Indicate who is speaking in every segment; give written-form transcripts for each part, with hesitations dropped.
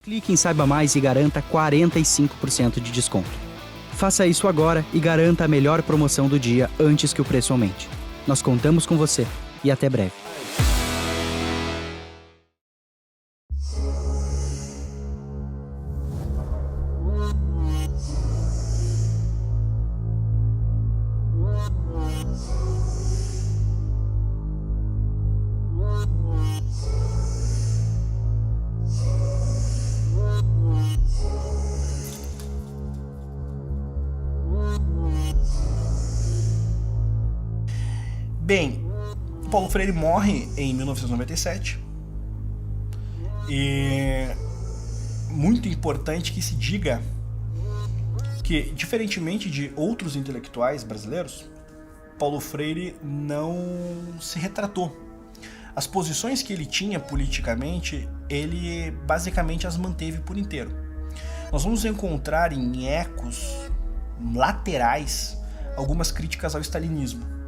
Speaker 1: Clique em Saiba Mais e garanta 45% de desconto. Faça isso agora e garanta a melhor promoção do dia antes que o preço aumente. Nós contamos com você e até breve.
Speaker 2: Bem, Paulo Freire morre em 1997 e muito importante que se diga que, diferentemente de outros intelectuais brasileiros, Paulo Freire não se retratou. As posições que ele tinha politicamente, ele basicamente as manteve por inteiro. Nós vamos encontrar em ecos laterais algumas críticas ao stalinismo.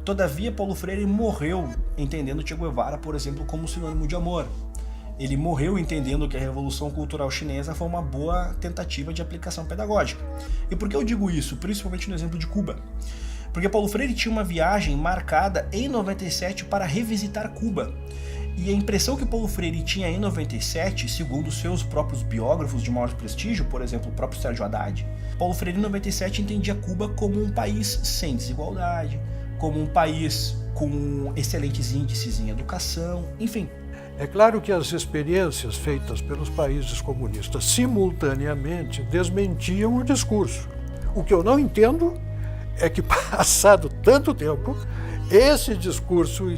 Speaker 2: Todavia, Paulo Freire morreu entendendo Che Guevara, por exemplo, como sinônimo de amor. Ele morreu entendendo que a Revolução Cultural Chinesa foi uma boa tentativa de aplicação pedagógica. E por que eu digo isso? Principalmente no exemplo de Cuba. Porque Paulo Freire tinha uma viagem marcada em 97 para revisitar Cuba. E a impressão que Paulo Freire tinha em 97, segundo seus próprios biógrafos de maior prestígio, por exemplo, o próprio Sérgio Haddad, Paulo Freire em 97 entendia Cuba como um país sem desigualdade, como um país com excelentes índices em educação, enfim.
Speaker 3: É claro que as experiências feitas pelos países comunistas simultaneamente desmentiam o discurso. O que eu não entendo é que, passado tanto tempo, esse discurso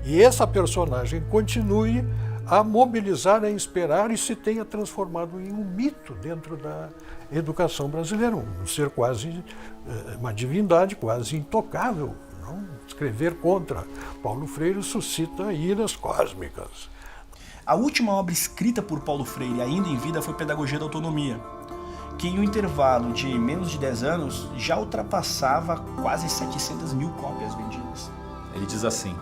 Speaker 3: e essa personagem continue a mobilizar, a inspirar e se tenha transformado em um mito dentro da educação brasileira, um ser quase, uma divindade quase intocável. Não? Escrever contra Paulo Freire suscita iras cósmicas.
Speaker 2: A última obra escrita por Paulo Freire, ainda em vida, foi Pedagogia da Autonomia, que em um intervalo de menos de 10 anos já ultrapassava quase 700 mil cópias vendidas.
Speaker 4: Ele diz assim: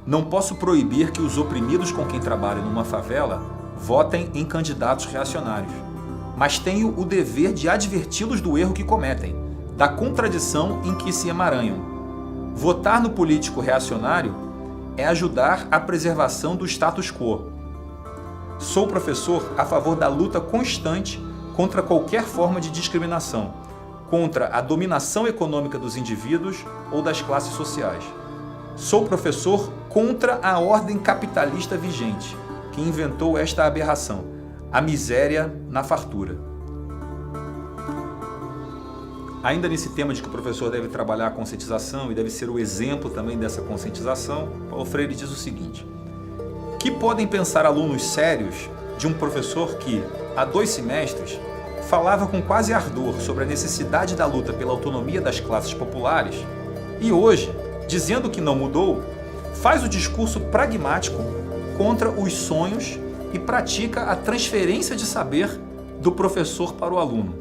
Speaker 4: não posso proibir que os oprimidos com quem trabalho numa favela votem em candidatos reacionários, mas tenho o dever de adverti-los do erro que cometem, da contradição em que se emaranham. Votar no político reacionário é ajudar a preservação do status quo. Sou professor a favor da luta constante contra qualquer forma de discriminação, contra a dominação econômica dos indivíduos ou das classes sociais. Sou professor contra a ordem capitalista vigente, que inventou esta aberração, a miséria na fartura. Ainda nesse tema de que o professor deve trabalhar a conscientização e deve ser o exemplo também dessa conscientização, Paulo Freire diz o seguinte: que podem pensar alunos sérios de um professor que, há 2 semestres, falava com quase ardor sobre a necessidade da luta pela autonomia das classes populares e hoje, dizendo que não mudou, faz o discurso pragmático contra os sonhos e pratica a transferência de saber do professor para o aluno?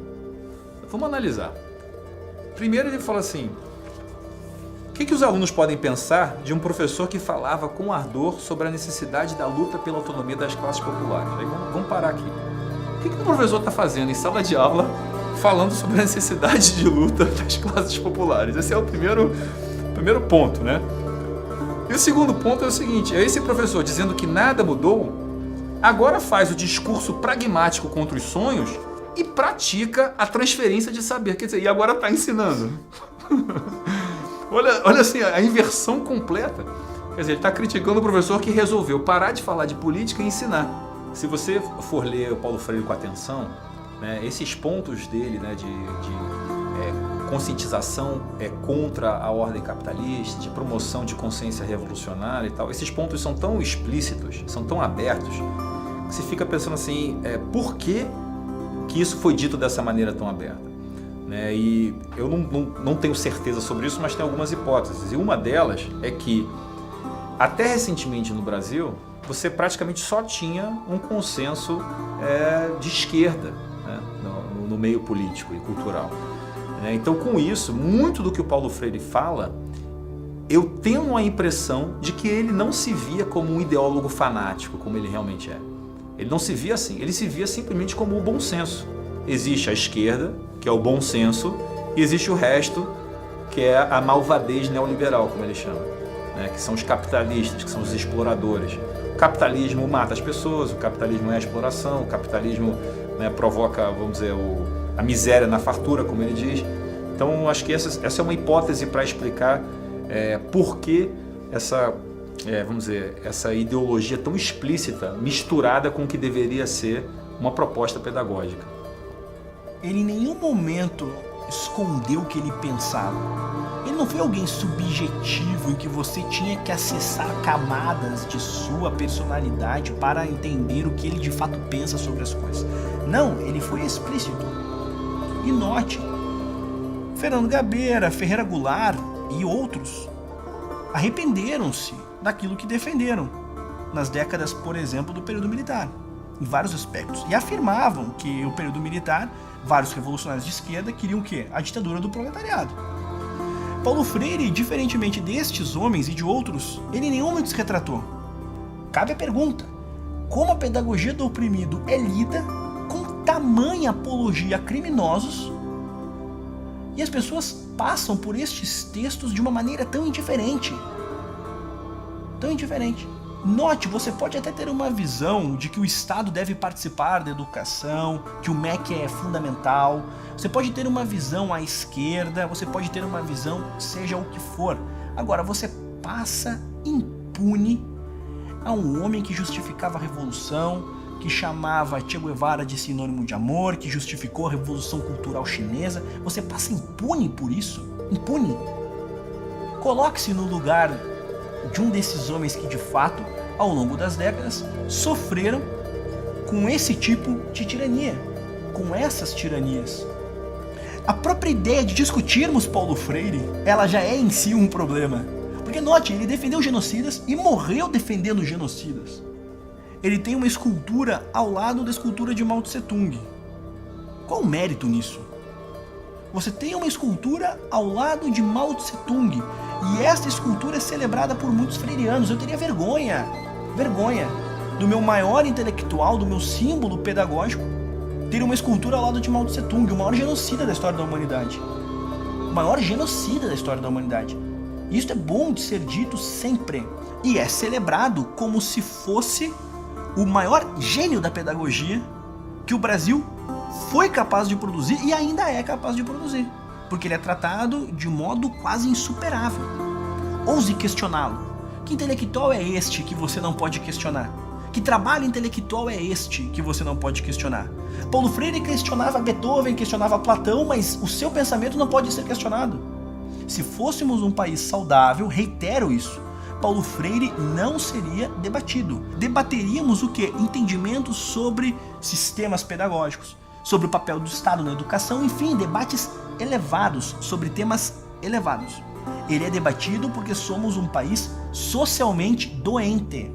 Speaker 4: Vamos analisar. Primeiro ele fala assim: o que os alunos podem pensar de um professor que falava com ardor sobre a necessidade da luta pela autonomia das classes populares? Aí vamos parar aqui. O que o professor está fazendo em sala de aula falando sobre a necessidade de luta das classes populares? Esse é o primeiro ponto, né? E o segundo ponto é o seguinte: é esse professor dizendo que nada mudou, agora faz o discurso pragmático contra os sonhos e pratica a transferência de saber. Quer dizer, e agora está ensinando. olha assim, a inversão completa. Quer dizer, ele está criticando o professor que resolveu parar de falar de política e ensinar. Se você for ler o Paulo Freire com atenção, né, esses pontos dele, né, de conscientização contra a ordem capitalista, de promoção de consciência revolucionária e tal, esses pontos são tão explícitos, são tão abertos, que você fica pensando assim, por que isso foi dito dessa maneira tão aberta? Né? E eu não tenho certeza sobre isso, mas tem algumas hipóteses. E uma delas é que, até recentemente no Brasil, você praticamente só tinha um consenso de esquerda, né, no meio político e cultural. Então, com isso, muito do que o Paulo Freire fala, eu tenho a impressão de que ele não se via como um ideólogo fanático, como ele realmente é. Ele não se via assim, ele se via simplesmente como o bom senso. Existe a esquerda, que é o bom senso, e existe o resto, que é a malvadez neoliberal, como ele chama, né? Que são os capitalistas, que são os exploradores. O capitalismo mata as pessoas, o capitalismo é a exploração, o capitalismo, né, provoca, vamos dizer, a miséria na fartura, como ele diz. Então, acho que essa é uma hipótese para explicar por que vamos dizer, essa ideologia tão explícita, misturada com o que deveria ser uma proposta pedagógica.
Speaker 2: Ele em nenhum momento escondeu o que ele pensava. Ele não foi alguém subjetivo em que você tinha que acessar camadas de sua personalidade para entender o que ele de fato pensa sobre as coisas. Não, ele foi explícito. E note, Fernando Gabeira, Ferreira Goulart e outros arrependeram-se daquilo que defenderam nas décadas, por exemplo, do período militar, em vários aspectos. E afirmavam que o período militar, vários revolucionários de esquerda queriam o quê? A ditadura do proletariado. Paulo Freire, diferentemente destes homens e de outros, ele em nenhum momento se retratou. Cabe a pergunta: como a pedagogia do oprimido é lida com tamanha apologia a criminosos e as pessoas passam por estes textos de uma maneira tão indiferente? Tão indiferente. Note, você pode até ter uma visão de que o Estado deve participar da educação, que o MEC é fundamental, você pode ter uma visão à esquerda, você pode ter uma visão seja o que for. Agora, você passa impune a um homem que justificava a revolução, que chamava Che Guevara de sinônimo de amor, que justificou a revolução cultural chinesa. Você passa impune por isso? Impune? Coloque-se no lugar de um desses homens que de fato, ao longo das décadas, sofreram com esse tipo de tirania, com essas tiranias. A própria ideia de discutirmos Paulo Freire, ela já é em si um problema. Porque note, ele defendeu genocidas e morreu defendendo genocidas. Ele tem uma escultura ao lado da escultura de Mao Tse Tung. Qual o mérito nisso? Você tem uma escultura ao lado de Mao Tse Tung, e esta escultura é celebrada por muitos freirianos. Eu teria vergonha do meu maior intelectual, do meu símbolo pedagógico, ter uma escultura ao lado de Mao Tse Tung, o maior genocida da história da humanidade. O maior genocida da história da humanidade. Isso é bom de ser dito sempre. E é celebrado como se fosse o maior gênio da pedagogia que o Brasil foi capaz de produzir e ainda é capaz de produzir. Porque ele é tratado de modo quase insuperável. Ouse questioná-lo. Que intelectual é este que você não pode questionar? Que trabalho intelectual é este que você não pode questionar? Paulo Freire questionava Beethoven, questionava Platão, mas o seu pensamento não pode ser questionado. Se fôssemos um país saudável, reitero isso, Paulo Freire não seria debatido. Debateríamos o quê? Entendimentos sobre sistemas pedagógicos, sobre o papel do Estado na educação, enfim, debates elevados sobre temas elevados. Ele é debatido porque somos um país socialmente doente.